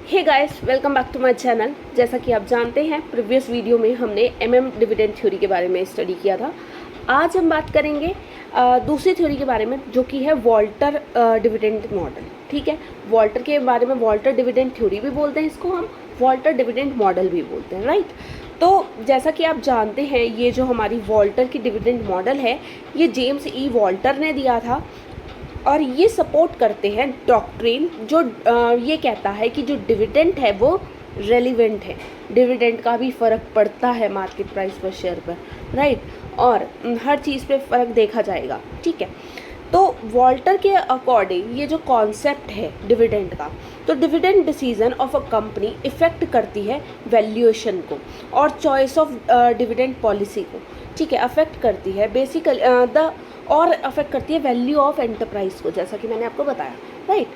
Hey guys, welcome back to my channel. जैसा कि आप जानते हैं, प्रीवियस वीडियो में हमने डिविडेंड थ्योरी के बारे में स्टडी किया था। आज हम बात करेंगे दूसरी थ्योरी के बारे में, जो कि है वॉल्टर डिविडेंड मॉडल। ठीक है, वॉल्टर के बारे में वॉल्टर डिविडेंड थ्योरी भी बोलते हैं, इसको हम वॉल्टर डिविडेंड मॉडल भी बोलते हैं, राइट। तो जैसा कि आप जानते हैं, ये जो हमारी वॉल्टर की डिविडेंड मॉडल है, ये जेम्स ई वॉल्टर ने दिया था और ये सपोर्ट करते हैं डॉक्ट्रिन जो ये कहता है कि जो डिविडेंड है वो रेलिवेंट है, डिविडेंड का भी फ़र्क पड़ता है मार्केट प्राइस पर, शेयर पर, राइट, और हर चीज़ पे फ़र्क देखा जाएगा। ठीक है, तो वॉल्टर के अकॉर्डिंग ये जो कॉन्सेप्ट है डिविडेंड का, तो dividend decision of a company effect करती है वैल्यूएशन को और चॉइस ऑफ डिविडेंड पॉलिसी को। ठीक है, अफेक्ट करती है बेसिकली और अफेक्ट करती है वैल्यू ऑफ एंटरप्राइज को, जैसा कि मैंने आपको बताया, राइट।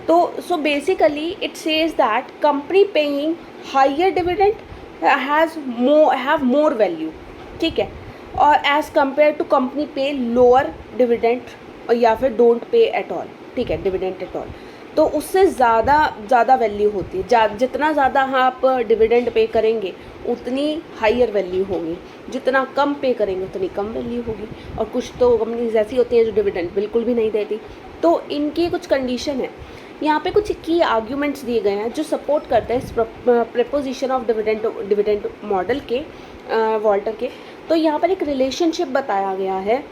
तो so basically it says that company paying higher dividend have more value, ठीक है, और as compare to company pay lower dividend या फिर डोंट पे एट ऑल, ठीक है, डिविडेंड एट ऑल, तो उससे ज़्यादा वैल्यू होती है। जितना ज़्यादा आप डिविडेंड पे करेंगे उतनी हायर वैल्यू होगी, जितना कम पे करेंगे उतनी कम वैल्यू होगी। और कुछ तो कंपनीज ऐसी होती हैं जो डिविडेंड बिल्कुल भी नहीं देती। तो इनकी कुछ कंडीशन है, यहाँ पे कुछ की आर्ग्यूमेंट्स दिए गए हैं जो सपोर्ट करते हैं इस प्रपोजिशन ऑफ डिविडेंड मॉडल के, वॉल्टर के। तो यहाँ पर एक रिलेशनशिप बताया गया है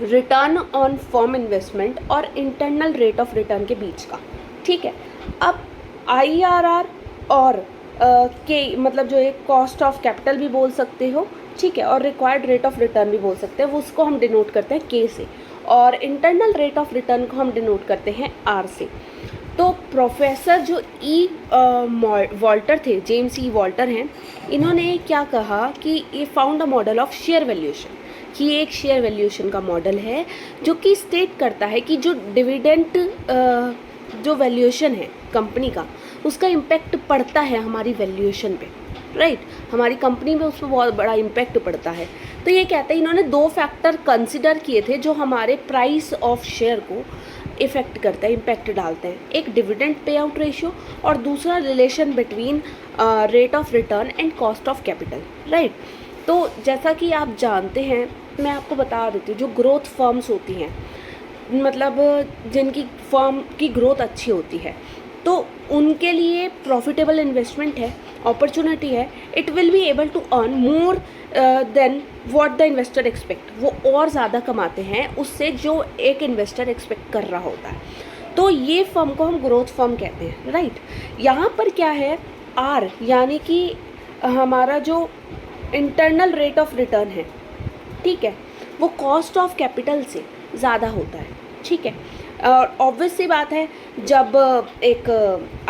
रिटर्न ऑन फर्म इन्वेस्टमेंट और इंटरनल रेट ऑफ रिटर्न के बीच का। ठीक है, अब IRR और के मतलब जो एक कॉस्ट ऑफ कैपिटल भी बोल सकते हो, ठीक है, और रिक्वायर्ड रेट ऑफ रिटर्न भी बोल सकते हैं, वो उसको हम डिनोट करते हैं K से, और इंटरनल रेट ऑफ रिटर्न को हम डिनोट करते हैं R से। तो प्रोफेसर जो वॉल्टर थे, जेम्स ई वॉल्टर हैं, इन्होंने क्या कहा कि ये found a model of share valuation, कि ये एक शेयर वैल्यूएशन का मॉडल है जो कि स्टेट करता है कि जो डिविडेंड जो वैल्यूएशन है कंपनी का, उसका इम्पैक्ट पड़ता है हमारी वैल्यूएशन पे, राइट, हमारी कंपनी में उसमें बहुत बड़ा इम्पैक्ट पड़ता है। तो ये कहते हैं, इन्होंने दो फैक्टर कंसिडर किए थे जो हमारे प्राइस ऑफ शेयर को इफ़ेक्ट करता है, इम्पैक्ट डालते हैं। एक डिविडेंड पे आउट रेशियो और दूसरा relation between rate of return and cost of capital, right. तो जैसा कि आप जानते हैं, मैं आपको बता देती हूँ, जो ग्रोथ फर्म्स होती हैं, मतलब जिनकी फर्म की ग्रोथ अच्छी होती है, तो उनके लिए प्रॉफिटेबल इन्वेस्टमेंट है, अपॉर्चुनिटी है, it will be able to earn more than what the investor expect, वो और ज़्यादा कमाते हैं उससे जो एक इन्वेस्टर एक्सपेक्ट कर रहा होता है। तो ये फर्म को हम ग्रोथ फर्म कहते हैं, राइट। यहाँ पर क्या है, R यानी कि हमारा जो इंटरनल रेट ऑफ रिटर्न है, ठीक है, वो कॉस्ट ऑफ कैपिटल से ज़्यादा होता है, ठीक है। और ऑब्वियस सी बात है, जब एक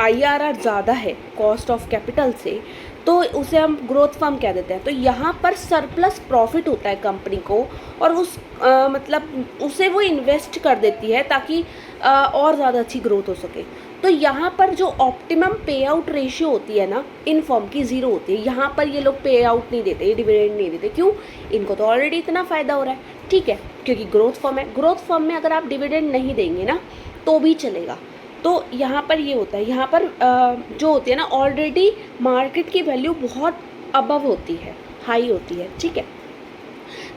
IRR ज़्यादा है कॉस्ट ऑफ कैपिटल से, तो उसे हम ग्रोथ फर्म कह देते हैं। तो यहाँ पर सरप्लस प्रॉफिट होता है कंपनी को, और उस मतलब उसे वो इन्वेस्ट कर देती है ताकि और ज़्यादा अच्छी ग्रोथ हो सके। तो यहाँ पर जो ऑप्टिमम पे आउट रेशियो होती है ना, इन फर्म की 0 होती है। यहाँ पर ये लोग पे आउट नहीं देते, डिविडेंड नहीं देते। क्यों? इनको तो ऑलरेडी इतना फ़ायदा हो रहा है, ठीक है, क्योंकि ग्रोथ फर्म है। ग्रोथ फर्म में अगर आप डिविडेंड नहीं देंगे ना तो भी चलेगा। तो यहाँ पर ये होता है, यहाँ पर जो होती है ना, ऑलरेडी मार्केट की वैल्यू बहुत अबव होती है, हाई होती है, ठीक है।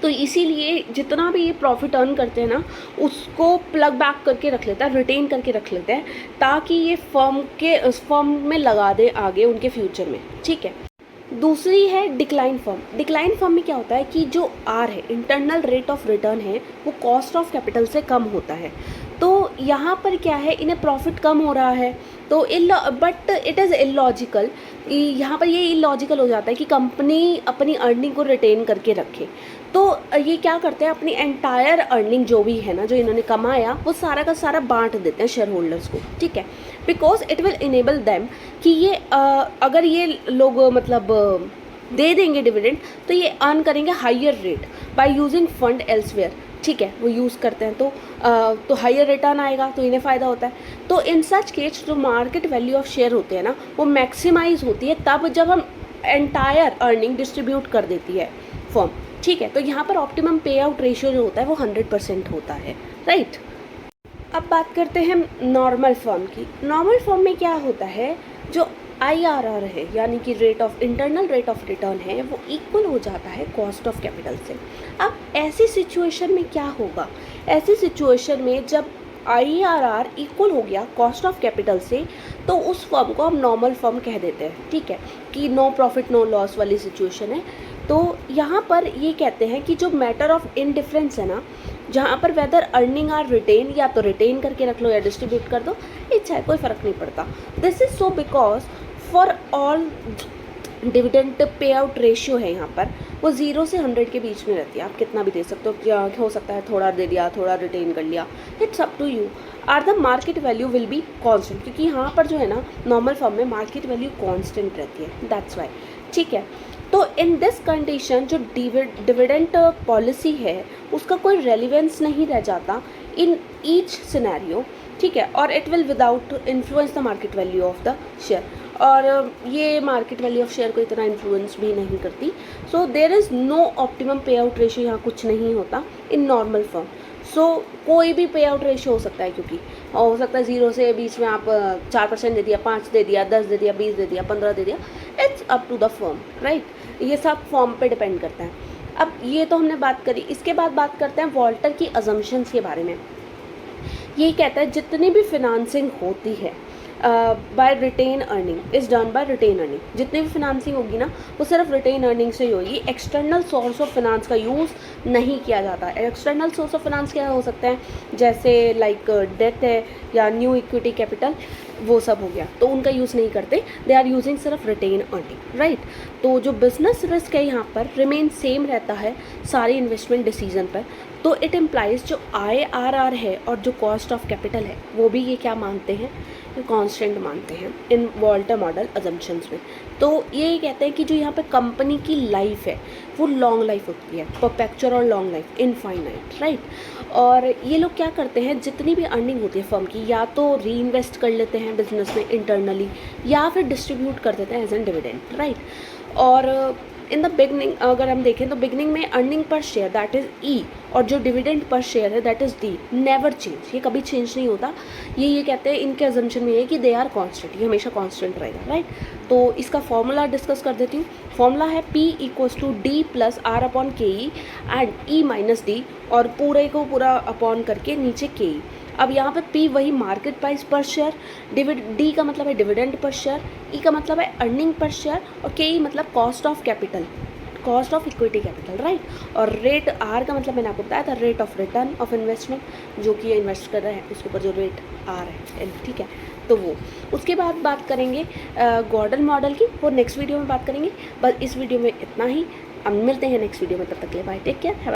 तो इसीलिए जितना भी ये प्रॉफिट अर्न करते हैं ना, उसको प्लग बैक करके रख लेता है, रिटेन करके रख लेते हैं, ताकि ये फर्म में लगा दे आगे उनके फ्यूचर में, ठीक है। दूसरी है डिक्लाइन फर्म। डिक्लाइन फर्म में क्या होता है कि जो R है, इंटरनल रेट ऑफ रिटर्न है, वो कॉस्ट ऑफ कैपिटल से कम होता है। तो यहाँ पर क्या है, इन्हें प्रॉफिट कम हो रहा है, तो बट इट इज़ इलॉजिकल। यहाँ पर ये इलॉजिकल हो जाता है कि कंपनी अपनी अर्निंग को रिटेन करके रखे। तो ये क्या करते हैं, अपनी एंटायर अर्निंग जो भी है ना, जो इन्होंने कमाया, वो सारा का सारा बांट देते हैं शेयर होल्डर्स को, ठीक है। Because it will enable them कि ये अगर ये लोग मतलब दे देंगे डिविडेंड, तो ये अर्न करेंगे higher rate by using fund elsewhere, ठीक है, वो यूज़ करते हैं तो हायर रिटर्न आएगा, तो इन्हें फ़ायदा होता है। तो इन सच केस जो मार्केट वैल्यू ऑफ शेयर होते हैं ना, वो मैक्सिमाइज होती है तब जब हम एंटायर अर्निंग डिस्ट्रीब्यूट कर देती है फर्म, ठीक है। तो यहाँ पर ऑप्टिमम पे आउट रेशियो जो होता है वो 100% होता है, राइट। अब बात करते हैं नॉर्मल फॉर्म की। नॉर्मल फॉर्म में क्या होता है, जो IRR है यानी कि इंटरनल रेट ऑफ रिटर्न है, वो इक्वल हो जाता है कॉस्ट ऑफ कैपिटल से। अब ऐसी सिचुएशन में क्या होगा, ऐसी सिचुएशन में जब IRR इक्वल हो गया कॉस्ट ऑफ कैपिटल से, तो उस फर्म को हम नॉर्मल फर्म कह देते हैं, ठीक है, कि नो प्रॉफिट नो लॉस वाली सिचुएशन है। तो यहाँ पर ये कहते हैं कि जो मैटर ऑफ इनडिफरेंस है ना, जहाँ पर वेदर अर्निंग आर रिटेन, या तो रिटेन करके रख लो या डिस्ट्रीब्यूट कर दो, इच्छा है, कोई फ़र्क नहीं पड़ता। This is so because for all dividend pay out ratio है यहाँ पर, वो 0 से 100 के बीच में रहती है। आप कितना भी दे सकते हो, क्या हो सकता है थोड़ा दे दिया, थोड़ा रिटेन कर लिया, it's up to you. Or the market value will be constant, क्योंकि यहाँ पर जो है ना नॉर्मल फॉर्म में मार्केट वैल्यू कॉन्स्टेंट रहती है, दैट्स वाई, ठीक है। तो इन दिस कंडीशन जो डिविडेंड पॉलिसी है उसका कोई रेलिवेंस नहीं रह जाता इन ईच सिनेरियो, ठीक है, और it will without influence the market value of the share, और ये मार्केट वैल्यू ऑफ शेयर को इतना इन्फ्लुएंस भी नहीं करती। So there is no optimum payout ratio, यहाँ कुछ नहीं होता इन नॉर्मल फॉर्म। सो कोई भी पे आउट रेशियो हो सकता है, क्योंकि हो सकता है 0 से बीच में आप 4% दे दिया, 5 दे दिया, 10 दे दिया, 20 दे दिया, 15 दे दिया, it's up to the firm, right. ये सब फॉर्म पे डिपेंड करता है। अब ये तो हमने बात करी, इसके बाद बात करते हैं वॉल्टर की अजम्पशंस के बारे में। ये कहता है जितनी भी फिनांसिंग होती है by retain earning is done by retain earning, जितनी भी फिनांसिंग होगी ना वो सिर्फ रिटेन अर्निंग से ही होगी। एक्सटर्नल सोर्स ऑफ फिनांस का यूज़ नहीं किया जाता। एक्सटर्नल सोर्स ऑफ फिनांस क्या हो सकता है, जैसे लाइक डेट है या न्यू इक्विटी कैपिटल, वो सब हो गया, तो उनका यूज़ नहीं करते, दे आर यूजिंग सिर्फ रिटेन अर्निंग, राइट। तो जो बिजनेस रिस्क है यहाँ पर रिमेन सेम रहता है सारे इन्वेस्टमेंट डिसीजन पर। तो इट इम्प्लाइज जो IRR है और जो कॉस्ट ऑफ कैपिटल है वो भी ये क्या मानते हैं, कांस्टेंट मानते हैं इन वॉल्टर मॉडल अजम्पशंस में। तो ये कहते हैं कि जो यहाँ पे कंपनी की लाइफ है वो लॉन्ग लाइफ होती है, परपेचुअल और लॉन्ग लाइफ, इनफाइनाइट, राइट। और ये लोग क्या करते हैं, जितनी भी अर्निंग होती है फर्म की, या तो री इन्वेस्ट कर लेते हैं बिजनेस में इंटरनली, या फिर डिस्ट्रीब्यूट कर देते हैं एज एन डिविडेंड, राइट। और इन द बिगनिंग अगर हम देखें तो बिगनिंग में earning per share that is E, और जो डिविडेंड पर शेयर है that is D, never change, ये कभी चेंज नहीं होता। ये कहते हैं, इनके अजम्पशन में ये है कि दे आर कांस्टेंट, ये हमेशा कांस्टेंट रहेगा, राइट। तो इसका फॉर्मूला डिस्कस कर देती हूँ। फॉर्मूला है P = D + R/KE and E - D, और पूरे को पूरा अपॉन करके नीचे KE। अब यहाँ पे P वही मार्केट प्राइस पर शेयर, D का मतलब है डिविडेंड पर शेयर, E का मतलब है अर्निंग पर शेयर, और KE मतलब cost of capital, cost of equity capital, right. और रेट R का मतलब मैंने आपको बताया था rate of return of investment, जो कि ये इन्वेस्ट कर रहे हैं उसके ऊपर जो रेट R है, ठीक है। तो वो उसके बाद बात करेंगे गॉर्डन मॉडल की, वो नेक्स्ट वीडियो में बात करेंगे। बस इस वीडियो में इतना ही, अब मिलते हैं नेक्स्ट वीडियो में, तब तक के लिए बाय, टेक केयर।